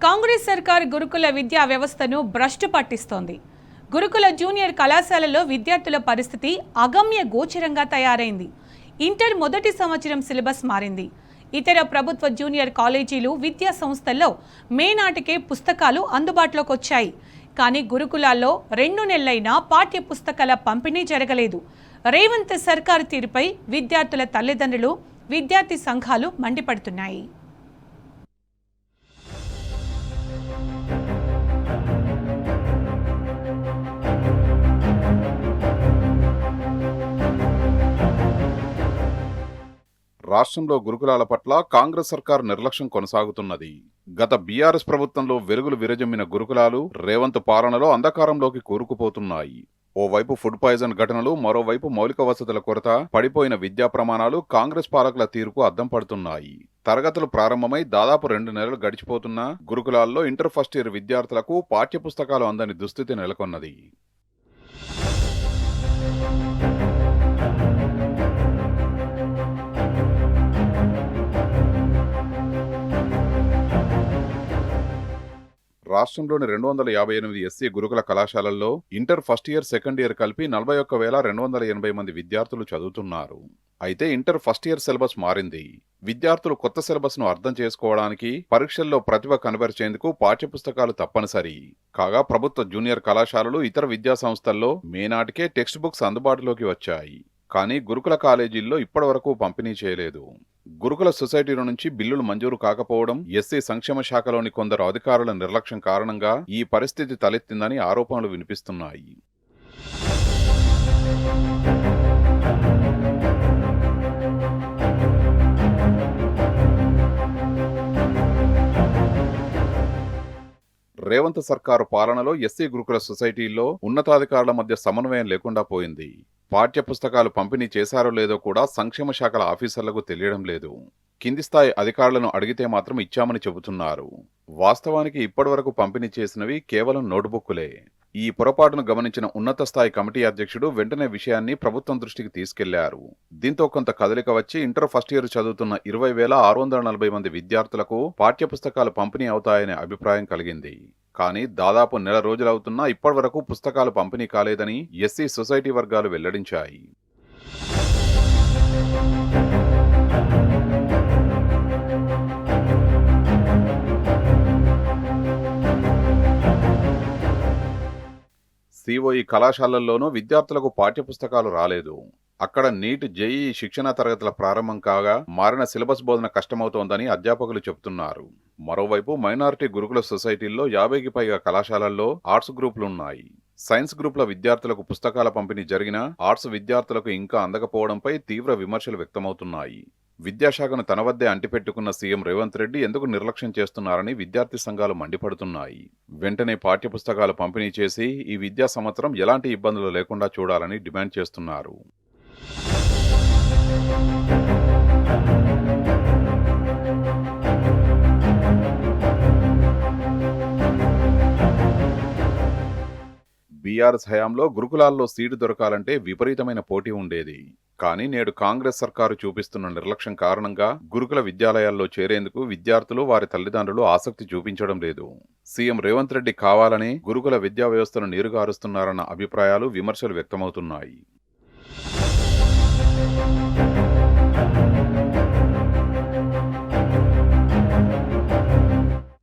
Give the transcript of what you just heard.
కాంగ్రెస్ సర్కార్ గురుకుల విద్యా వ్యవస్థను భ్రష్టు పట్టిస్తోంది. గురుకుల జూనియర్ కళాశాలలో విద్యార్థుల పరిస్థితి అగమ్య గోచరంగా తయారైంది. ఇంటర్ మొదటి సంవత్సరం సిలబస్ మారింది. ఇతర ప్రభుత్వ జూనియర్ కాలేజీలు విద్యా సంస్థల్లో మే నాటికే పుస్తకాలు అందుబాటులోకి వచ్చాయి. కానీ గురుకులాల్లో 2 నెలలైనా పాఠ్య పుస్తకాల పంపిణీ జరగలేదు. రేవంత్ సర్కార్ తీరుపై విద్యార్థుల తల్లిదండ్రులు, విద్యార్థి సంఘాలు మండిపడుతున్నాయి. రాష్ట్రంలో గురుకులాల పట్ల కాంగ్రెస్ సర్కార్ నిర్లక్ష్యం కొనసాగుతున్నది. గత బీఆర్ఎస్ ప్రభుత్వంలో వెలుగులు విరజమ్మిన గురుకులాలు రేవంత్ పాలనలో అంధకారంలోకి కూరుకుపోతున్నాయి. ఓవైపు ఫుడ్ పాయిజన్ ఘటనలు, మరోవైపు మౌలిక వసతుల కొరత, పడిపోయిన విద్యా ప్రమాణాలు కాంగ్రెస్ పాలకుల తీరుకు అద్దం పడుతున్నాయి. తరగతులు ప్రారంభమై దాదాపు 2 నెలలు గడిచిపోతున్నా గురుకులాల్లో ఇంటర్ ఫస్ట్ ఇయర్ విద్యార్థులకు పాఠ్యపుస్తకాలు అందని దుస్థితి నెలకొన్నది. రాష్ట్రంలోని 258 ఎస్సీ గురుకుల కళాశాలల్లో inter first year, second year కలిపి 41,280 మంది విద్యార్థులు చదువుతున్నారు. అయితే ఇంటర్ ఫస్ట్ ఇయర్ సిలబస్ మారింది. విద్యార్థులు కొత్త సిలబస్ ను అర్థం చేసుకోవడానికి, పరీక్షల్లో ప్రతిభ కనబరిచేందుకు పాఠ్యపుస్తకాలు తప్పనిసరి. కాగా ప్రభుత్వ జూనియర్ కళాశాలలు, ఇతర విద్యా సంస్థల్లో మే నాటికే టెక్స్ట్ బుక్స్ అందుబాటులోకి వచ్చాయి. కానీ గురుకుల కాలేజీల్లో ఇప్పటివరకు పంపిణీ చేయలేదు. గురుకుల సొసైటీల నుంచి బిల్లులు మంజూరు కాకపోవడం, ఎస్సీ సంక్షేమ శాఖలోని కొందరు అధికారుల నిర్లక్ష్యం కారణంగా ఈ పరిస్థితి తలెత్తిందని ఆరోపణలు వినిపిస్తున్నాయి. రేవంత్ సర్కారు పాలనలో ఎస్సీ గురుకుల సొసైటీల్లో ఉన్నతాధికారుల మధ్య సమన్వయం లేకుండా పోయింది. పాఠ్య పుస్తకాలు పంపిణీ చేశారో లేదో కూడా సంక్షేమ శాఖల ఆఫీసర్లకు తెలియడం లేదు. కింది స్థాయి అధికారులను అడిగితే మాత్రం ఇచ్చామని చెబుతున్నారు. వాస్తవానికి ఇప్పటివరకు పంపిణీ చేసినవి కేవలం నోటుబుక్కులే. ఈ పొరపాటును గమనించిన ఉన్నత స్థాయి కమిటీ అధ్యక్షుడు వెంటనే విషయాన్ని ప్రభుత్వం దృష్టికి తీసుకెళ్లారు. దీంతో కొంత కదలిక వచ్చి ఇంటర్ ఫస్ట్ ఇయర్ చదువుతున్న 20,640 మంది విద్యార్థులకు పాఠ్యపుస్తకాలు పంపిణీ అవుతాయనే అభిప్రాయం కలిగింది. కానీ దాదాపు నెల రోజులవుతున్నా ఇప్పటివరకు పుస్తకాలు పంపిణీ కాలేదని ఎస్సీ సొసైటీ వర్గాలు వెల్లడించాయి. సిఓఈ కళాశాలల్లోనూ విద్యార్థులకు పాఠ్యపుస్తకాలు రాలేదు. అక్కడ నీట్, జేఈఈ శిక్షణా తరగతుల ప్రారంభం కాగా మారిన సిలబస్ బోధన కష్టమవుతోందని అధ్యాపకులు చెబుతున్నారు. మరోవైపు మైనారిటీ గురుకుల సొసైటీల్లో 50కి పైగా కళాశాలల్లో ఆర్ట్స్ గ్రూపులున్నాయి. సైన్స్ గ్రూపుల విద్యార్థులకు పుస్తకాల పంపిణీ జరిగినా ఆర్ట్స్ విద్యార్థులకు ఇంకా అందకపోవడంపై తీవ్ర విమర్శలు వ్యక్తమవుతున్నాయి. విద్యాశాఖను తన వద్దే అంటిపెట్టుకున్న సీఎం రేవంత్ రెడ్డి ఎందుకు నిర్లక్ష్యం చేస్తున్నారని విద్యార్థి సంఘాలు మండిపడుతున్నాయి. వెంటనే పాఠ్యపుస్తకాలు పంపిణీ చేసి ఈ విద్యా సంవత్సరం ఎలాంటి ఇబ్బందులు లేకుండా చూడాలని డిమాండ్ చేస్తున్నారు. బీఆర్ఎస్ హయాంలో గురుకులాల్లో సీటు దొరకాలంటే విపరీతమైన పోటీ ఉండేది. కానీ నేడు కాంగ్రెస్ సర్కారు చూపిస్తున్న నిర్లక్ష్యం కారణంగా గురుకుల విద్యాలయాల్లో చేరేందుకు విద్యార్థులు, వారి తల్లిదండ్రులు ఆసక్తి చూపించడం లేదు. సీఎం రేవంత్ రెడ్డి కావాలని గురుకుల విద్యా వ్యవస్థను నీరుగారుస్తున్నారన్న అభిప్రాయాలు, విమర్శలు వ్యక్తమవుతున్నాయి.